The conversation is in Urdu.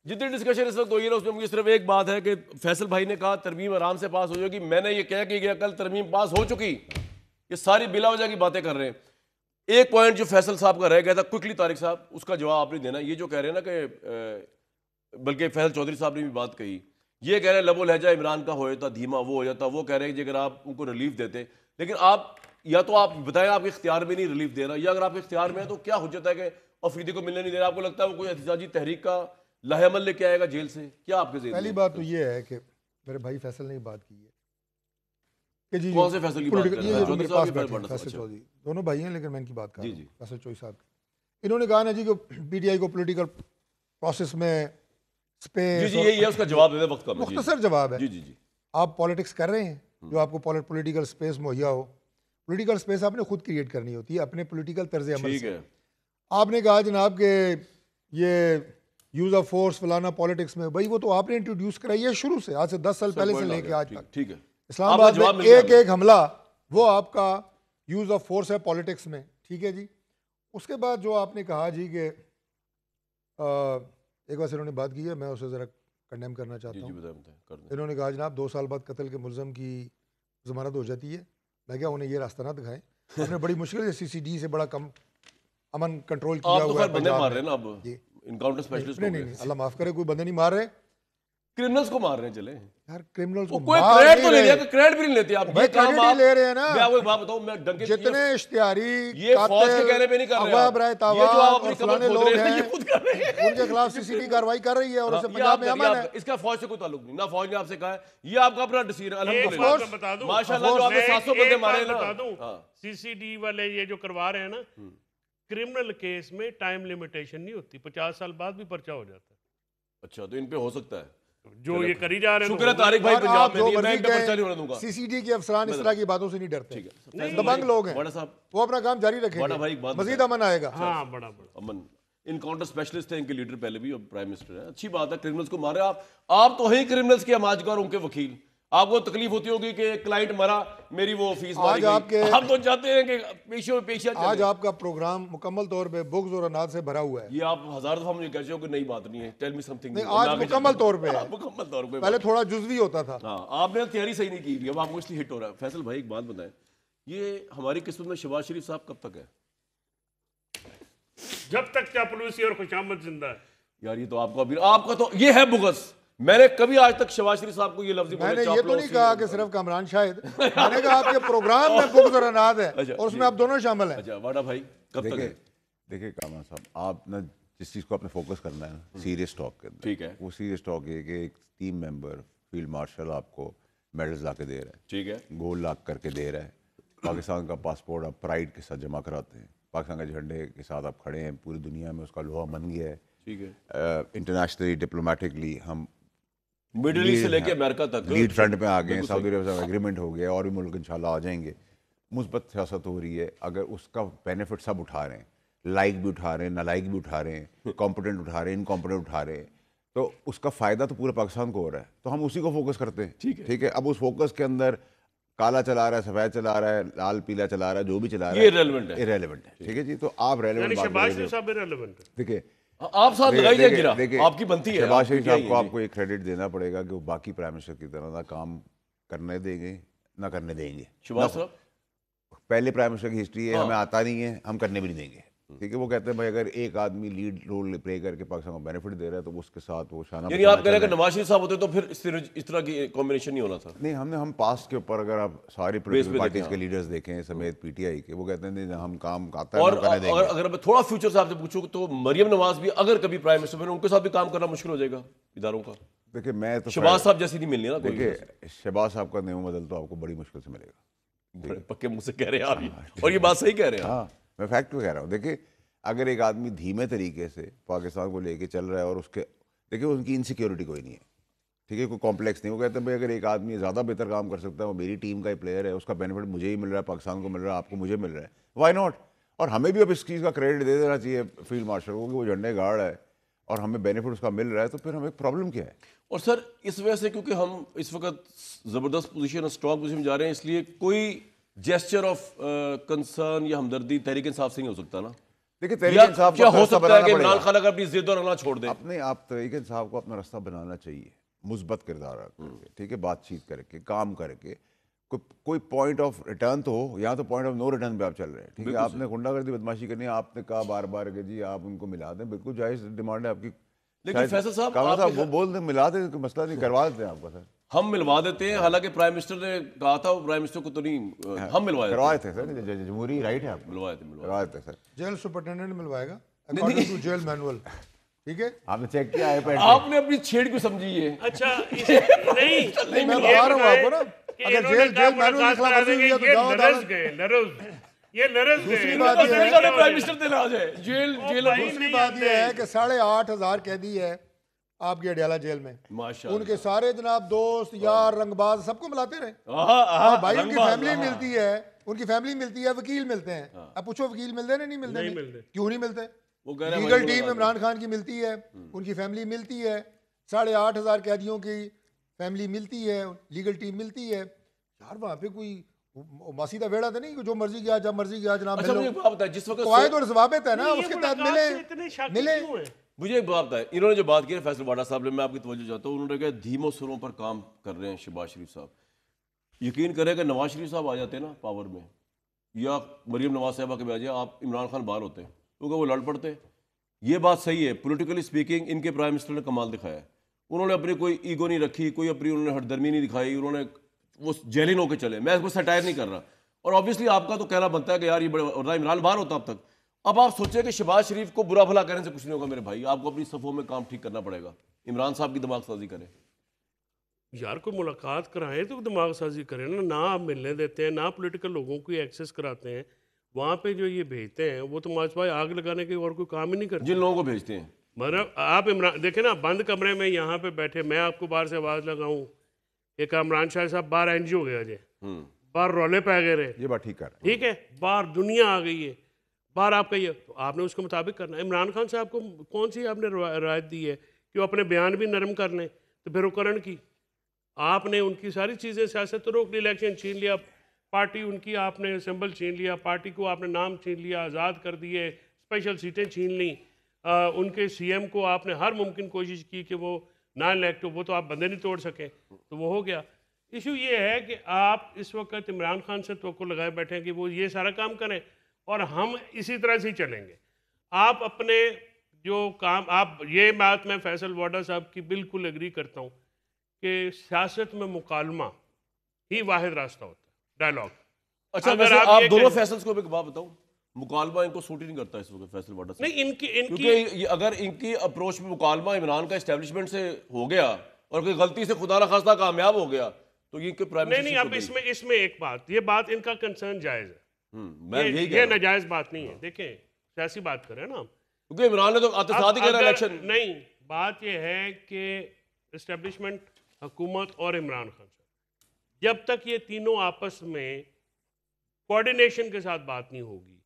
جتنی ڈسکشن اس وقت ہوئی ہے اس میں مجھے صرف ایک بات ہے کہ فیصل بھائی نے کہا ترمیم آرام سے پاس ہو جائے گی. میں نے یہ کہہ کے گیا کل ترمیم پاس ہو چکی. یہ ساری بلا وجہ کی باتیں کر رہے ہیں. ایک پوائنٹ جو فیصل صاحب کا رہ گیا تھا کوئکلی طارق صاحب, اس کا جواب آپ نے دینا. یہ جو کہہ رہے ہیں نا کہ بلکہ فیصل چودھری صاحب نے بھی بات کہی, یہ کہہ رہے ہیں لب و لہجہ عمران کا ہو جاتا دھیما وہ ہو جاتا. وہ کہہ رہے ہیں کہ اگر آپ ان کو ریلیف دیتے, لیکن آپ یا تو آپ بتائیں آپ کے اختیار میں نہیں ریلیف دے رہا, یا اگر آپ کے اختیار میں ہے تو کیا حجت ہے کہ افریدی کو ملنے نہیں دے رہا؟ آپ کو لگتا ہے وہ کوئی احتجاجی تحریک کا لاہ عمل لے کے آئے گا جیل سے؟ کیا آپ کے ذہن میں؟ پہلی بات تو یہ ہے کہ میرے بھائی فیصل نے بات کی ہے کہ جی کون سے فیصل کی بات کر رہے ہیں؟ میرے پاس بیٹھے ہیں فیصل چودھری, دونوں بھائی ہیں لیکن میں ان کی بات کر رہا ہوں. فیصل چودھری صاحب انہوں نے کہا نا جی کہ پی ٹی آئی کو پولیٹیکل پروسیس میں جی یہی ہے اس کا جواب دے وقت کا مختصر جواب ہے. جی جی جی آپ پالیٹکس کر رہے ہیں جو آپ کو پولیٹیکل اسپیس مہیا ہو. پولیٹیکل اسپیس آپ نے خود کریٹ کرنی ہوتی ہے اپنے پولیٹیکل طرز عمل سے. آپ نے کہا جناب کہ یہ یوز آف فورس فلانا پالیٹکس میں, بھائی وہ تو آپ نے انٹروڈیوس کرائی ہے شروع سے, آج سے 10 سال پہلے سے لے کے آج تک. ٹھیک ہے, اسلام آباد میں ایک حملہ وہ آپ کا یوز آف فورس ہے پالیٹکس میں. ٹھیک ہے جی. اس کے بعد جو آپ نے کہا جی کہ ایک بار سے انہوں نے بات کی ہے, میں اسے ذرا کنڈیم کرنا چاہتا ہوں. انہوں نے کہا جناب 2 سال بعد قتل کے ملزم کی ضمانت ہو جاتی ہے. میں کیا انہیں یہ راستہ نہ دکھائیں, ہم نے بڑی مشکل سے سی سی ڈی سے بڑا کم امن کنٹرول کیا ہوا ہے. بندے مار رہے ہیں نا اب, انکاؤنٹر اسپیشلسٹ ہو گئے. نہیں اللہ معاف کرے, کوئی بندے نہیں مار رہے, کرمنلز کو مار رہے ہیں. چلے یار کرمنلز کو کوئی کریڈٹ تو نہیں لیا, کریڈٹ بھی نہیں لیتے آپ. بھائی کریڈٹ ہی لے رہے ہیں نا. میں آپ کو ایک بات بتاؤں, میں ڈنکے جتنے اشتہاری یہ فوج کے کہنے پہ نہیں کر رہے, اغوا برائے تاوان اور فلانے لوگ ہیں یہ خود کر رہے ہیں, ان کے خلاف سی سی ٹی کاروائی کر رہی ہے اور اسے پنجاب میں امن ہے. اس کا فوج سے کوئی تعلق نہیں, نہ فوج نے آپ سے کہا ہے, یہ آپ کا اپنا ڈیسیژن ہے. الحمدللہ ماشاءاللہ جو آپ نے 700 بندے مارے نا. سی سی ڈی والے یہ جو کروا رہے ہیں نا, کرمنل کیس میں ٹائم لیمیٹیشن نہیں ہوتی, 50 سال بعد بھی پرچہ ہو جاتا ہے. اچھا تو ان پے ہو سکتا ہے جو یہ کری جا رہے ہیں. شکر ہے طارق بھائی پنجاب میں نہیں, میں ان پہ پرچہ نہیں ہونے دوں گا. سی سی ڈی کے افسران اس طرح کی باتوں سے نہیں ڈرتے, دبنگ لوگ ہیں, وہ اپنا کام جاری رکھیں گے, مزید امن آئے گا. ہاں بڑا امن. انکاؤنٹر اسپیشلسٹ تھے ان کے لیڈر پہلے بھی, اور پرائم منسٹر ہیں. اچھی بات ہے, کرمنلز کو مارے آپ تو ہیں کرمنلز کے ہماجگار, ان کے وکیل. آپ کو تکلیف ہوتی ہوگی کہ کلائنٹ مرا, میری وہ فیس ماری گئی, آپ تو چاہتے ہیں کہ پیشہ آج آپ کا پروگرام مکمل طور پہ بغض اور اناد سے بھرا ہوا ہے. یہ آپ 1000 دفعہ مجھے کہتے ہو کہ نئی بات نہیں ہے, ٹیل می سم تھنگ. آج مکمل طور پہ ہے, مکمل طور پہ. پہلے تھوڑا جزوی ہوتا تھا. ہاں آپ نے تیاری صحیح نہیں کی, اب آپ کو اس لیے ہٹ ہو رہا ہے. فیصل بھائی ایک بات بتائیں, یہ ہماری قسمت میں شہباز شریف صاحب کب تک ہے؟ جب تک چاپلوسی اور خوشامد زندہ ہے. یار یہ تو آپ کا تو یہ ہے بغض. میں نے کبھی آج تک شہباز شریف صاحب کو یہ لفظ میں نے یہ تو نہیں کہا کہ صرف کامران شاہد, میں نے کہا آپ کے پروگرام میں بغض اور اناد ہے اور اس میں آپ دونوں شامل ہیں. اچھا واڈا بھائی کب تک ہے؟ دیکھیں کامران صاحب, آپ نے جس چیز کو آپ نے فوکس کرنا ہے سیریس ٹاک کے اندر, ٹھیک ہے, وہ سیریس ٹاک ہے کہ ایک ٹیم ممبر فیلڈ مارشل آپ کو میڈلز لا کے دے رہا ہے, ٹھیک ہے, گول لاک کر کے دے رہا ہے, پاکستان کا پاسپورٹ آپ پرائڈ کے ساتھ جمع کراتے ہیں, پاکستان کے جھنڈے کے ساتھ آپ کھڑے ہیں, پوری دنیا میں اس کا لوہا بن گیا ہے. ٹھیک ہے, انٹرنیشنلی ڈپلومیٹکلی ہم مڈل ایسٹ سے لے کے امریکہ تک لیڈ فرنٹ پہ آ گئے ہیں, سعودی عرب سے ایگریمنٹ ہو گیا, اور بھی ملک انشاءاللہ آ جائیں گے. مثبت سیاست ہو رہی ہے, اگر اس کا بینیفٹ سب اٹھا رہے ہیں, لائک بھی اٹھا رہے ہیں, نالائک بھی اٹھا رہے ہیں, کمپٹنٹ اٹھا رہے ہیں, انکمپٹنٹ اٹھا رہے ہیں, تو اس کا فائدہ تو پورے پاکستان کو ہو رہا ہے, تو ہم اسی کو فوکس کرتے ہیں. ٹھیک ہے, اب اس فوکس کے اندر کالا چلا رہا ہے, سفید چلا رہا ہے, لال پیلا چلا رہا ہے, جو بھی چلا رہا ہے, یہ ریلیونٹ ہے. ٹھیک ہے جی, تو آپ ریلیونٹ بات شہباز شریف صاحب ریلیونٹ ہے. دیکھیں آپ ساتھ لگائی جائے گرا, آپ کی بنتی ہے. شہباز شریف صاحب کو آپ کو ایک کریڈٹ دینا پڑے گا کہ وہ باقی پرائم منسٹر کی طرح نہ کام کرنے دیں گے نہ کرنے دیں گے. شہباز صاحب پہلے پرائم منسٹر کی ہسٹری ہے, ہمیں آتا نہیں ہے, ہم کرنے بھی نہیں دیں گے. ٹھیک ہے, وہ کہتے ہیں بھائی اگر ایک آدمی لیڈ رول پلے کر کے پاکستان کو بینیفٹ دے رہا ہے تو اس کے ساتھ وہ شانہ, یعنی آپ کہہ رہے ہیں کہ نواز شریف صاحب ہوتے تو پھر اس طرح کی کمبینیشن نہیں ہونا تھا. نہیں, ہم پاسٹ کے اوپر اگر آپ ساری پولیٹیکل پارٹیز کے لیڈرز دیکھیں سمیت پی ٹی آئی کے, وہ کہتے ہیں ہم کام آتا ہے, اور اگر میں تھوڑا فیوچر سے آپ سے پوچھوں تو مریم نواز بھی اگر کبھی پرائم منسٹر بنے, ان کے ساتھ بھی کام کرنا مشکل ہو جائے گا اداروں کا. دیکھیں میں تو شہباز صاحب جیسی نہیں ملنی نا. دیکھیں شہباز صاحب کا نیو بدل تو آپ کو بڑی مشکل سے ملے گا. پکے منہ سے کہہ رہے ہیں آپ, اور یہ بات صحیح کہہ رہے ہیں. ہاں میں فیکٹ پہ کہہ رہا ہوں. دیکھیں اگر ایک آدمی دھیمے طریقے سے پاکستان کو لے کے چل رہا ہے اور اس کے دیکھیں ان کی انسیکیورٹی کوئی نہیں ہے, ٹھیک ہے, کوئی کمپلیکس نہیں. وہ کہتے ہیں بھائی اگر ایک آدمی زیادہ بہتر کام کر سکتا ہے, وہ میری ٹیم کا ہی پلیئر ہے, اس کا بینیفٹ مجھے ہی مل رہا ہے, پاکستان کو مل رہا ہے, آپ کو مجھے مل رہا ہے, وائی ناٹ. اور ہمیں بھی اب اس چیز کا کریڈٹ دے دینا چاہیے فیلڈ مارشل کو کہ وہ جھنڈے گاڑ ہے اور ہمیں بینیفٹ اس کا مل رہا ہے, تو پھر ہمیں پرابلم کیا ہے. اور سر اس وجہ سے کیونکہ ہم اس وقت زبردست پوزیشن اور اسٹرانگ پوزیشن میں جا رہے ہیں, اس لیے کوئی جیسچر آف کنسرن یا ہمدردی تحریک انصاف سے نہیں ہو سکتا نا. دیکھیں تحریک یا انصاف کیا کو ہو راستہ سکتا ہے بنانا کہ پڑے عمران گا. خان اگر اپنی ضد اور رنا چھوڑ دے؟ اپنے آپ تحریک انصاف کو اپنا راستہ بنانا چاہیے، مثبت کردار کر کے، ٹھیک ہے، بات چیت کر کے، کام کر کے، کوئی پوائنٹ آف ریٹرن تو ہو. یہاں تو پوائنٹ آف نو ریٹرن پہ آپ چل رہے ہیں، ٹھیک ہے. آپ نے غنڈہ گردی بدماشی کرنی ہے، آپ نے کہا بار بار کہ جی آپ ان کو ملا دیں، بالکل جائز ڈیمانڈ ہے آپ کی. لیکن فیصل صاحب کہاں صاحب وہ بول دیں ملا دیں، کوئی مسئلہ نہیں، کروا دیتے ہیں آپ کا سر. ہم ملوا دیتے ہیں، حالانکہ پرائم منسٹر نے کہا تھا، پرائم منسٹر کو تو نہیں، ہم ملوا دیتے کروا دیتے ہیں سر، جمہوری رائٹ ہے آپ کا، ملوا دیتے کروا دیتے ہیں سر. جیل سپرنٹینڈنٹ ملوائے گا اکارڈنگ ٹو جیل مینول. ٹھیک ہے, آپ نے چیک کیا ہے پینٹ آپ نے اپنی چھیڑ کیوں سمجھی ہے؟ اچھا نہیں میں بتا رہا ہوں آپ کو نا, اگر جیل مینول کی خلاف ورزی ہوئی ہے تو جاؤ عدالت. یہ لرز دوسری گئے. بات یہ ہے, پرائم منسٹر دے راج ہے جیل دوسری بات یہ ہے کہ 8,500 قیدی ہے آپ کی اڈیالہ جیل میں, ان کے سارے جناب دوست یار رنگ باز سب کو ملاتے رہے. بھائی ان کی فیملی ملتی ہے, ان کی فیملی ملتی ہے, وکیل ملتے ہیں. اب پوچھو وکیل ملتے ہیں نہیں ملتے؟ کیوں نہیں ملتے؟ لیگل ٹیم عمران خان کی ملتی ہے, ان کی فیملی ملتی ہے, 8,500 قیدیوں کی فیملی ملتی ہے, لیگل ٹیم ملتی ہے. یار وہاں پہ کوئی ماسیدہ ویڑا تھا نہیں, جو مرضی گیا جب مرضی گیا جناب مل لو. جس وقت قواعد اور ضوابط ہے نا, اس کے تحت ملے. مجھے ایک بات ہے, انہوں نے جو بات کی ہے فیصل واڈا صاحب نے, میں آپ کی توجہ چاہتا ہوں, انہوں نے کہا دھیموں سروں پر کام کر رہے ہیں شہباز شریف صاحب. یقین کریں کہ نواز شریف صاحب آ جاتے ہیں نا پاور میں, یا مریم نواز صاحبہ کے بھی آ جائے, آپ عمران خان باہر ہوتے ہیں کیونکہ وہ لڑ پڑتے. یہ بات صحیح ہے, پولیٹیکلی سپیکنگ ان کے پرائم منسٹر نے کمال دکھایا ہے. انہوں نے اپنی کوئی ایگو نہیں رکھی, کوئی اپنی انہوں نے ہٹ درمی نہیں دکھائی, انہوں نے وہ جیلن ہو کے چلے. میں اس کو سٹائر نہیں کر رہا, اور آبویسلی آپ کا تو کہنا بنتا ہے کہ یار یہ بڑے, اور عمران باہر ہوتا اب تک. اب آپ سوچیں کہ شہباز شریف کو برا بھلا کرنے سے کچھ نہیں ہوگا میرے بھائی, آپ کو اپنی صفوں میں کام ٹھیک کرنا پڑے گا. عمران صاحب کی دماغ سازی کریں یار, کوئی ملاقات کرائیں تو دماغ سازی کریں نا آپ ملنے دیتے ہیں, نہ پولیٹیکل لوگوں کو ایکسیس کراتے ہیں. وہاں پہ جو یہ بھیجتے ہیں وہ تو ماش بھائی آگ لگانے کے اور کوئی کام ہی نہیں کرتے. جن لوگوں کو بھیجتے ہیں, مطلب آپ عمران دیکھیں نا, بند کمرے میں یہاں پہ بیٹھے, میں آپ کو باہر سے آواز لگاؤں ایک عمران شاہ صاحب باہر اینجی ہو گیا جی, باہر رولے پہ گئے رہے, یہ بات ٹھیک کر رہے ہیں. ٹھیک ہے, باہر دنیا آ گئی ہے, باہر آپ کا یہ, تو آپ نے اس کے مطابق کرنا ہے. عمران خان صاحب کو کون سی آپ نے رعایت دی ہے کہ وہ اپنے بیان بھی نرم کر لیں؟ تو پھر وہ کرن کی آپ نے ان کی ساری چیزیں سیاست تو روک لی, الیکشن چھین لیا, پارٹی ان کی آپ نے اسمبل چھین لیا, پارٹی کو آپ نے نام چھین لیا, آزاد کر دیے, اسپیشل سیٹیں چھین لیں, ان کے سی ایم کو آپ نے ہر ممکن کوشش کی کہ وہ نان الیکٹ ہو, وہ تو آپ بندے نہیں توڑ سکے, تو وہ ہو گیا. ایشو یہ ہے کہ آپ اس وقت عمران خان سے توقع لگائے بیٹھے ہیں کہ وہ یہ سارا کام کریں اور ہم اسی طرح سے ہی چلیں گے. آپ اپنے جو کام, آپ یہ بات میں فیصل واڈا صاحب کی بالکل اگری کرتا ہوں کہ سیاست میں مکالمہ ہی واحد راستہ ہوتا ہے, ڈائلاگ. اچھا ویسے آپ دونوں فیصلز کو ایک بات بتاؤں, مکالمہ ان کو سوٹ ہی نہیں کرتا اس وقت فیصل واڈا صاحب, نہیں کیونکہ اگر ان کی اپروچ میں مکالمہ عمران کا اسٹیبلشمنٹ سے ہو گیا اور کوئی غلطی سے خدا نخواستہ کامیاب ہو گیا تو یہ کہ پرائم منسٹر نہیں, اب اس میں ایک بات, یہ بات ان کا کنسرن جائز ہے, یہ ناجائز بات نہیں ہے. دیکھیں سیاسی بات کریں نا, کیونکہ عمران نے تو آتے کہا الیکشن نہیں, بات یہ ہے کہ اسٹیبلشمنٹ, حکومت اور عمران خان صاحب, جب تک یہ تینوں آپس میں کوارڈینیشن کے ساتھ بات نہیں ہوگی,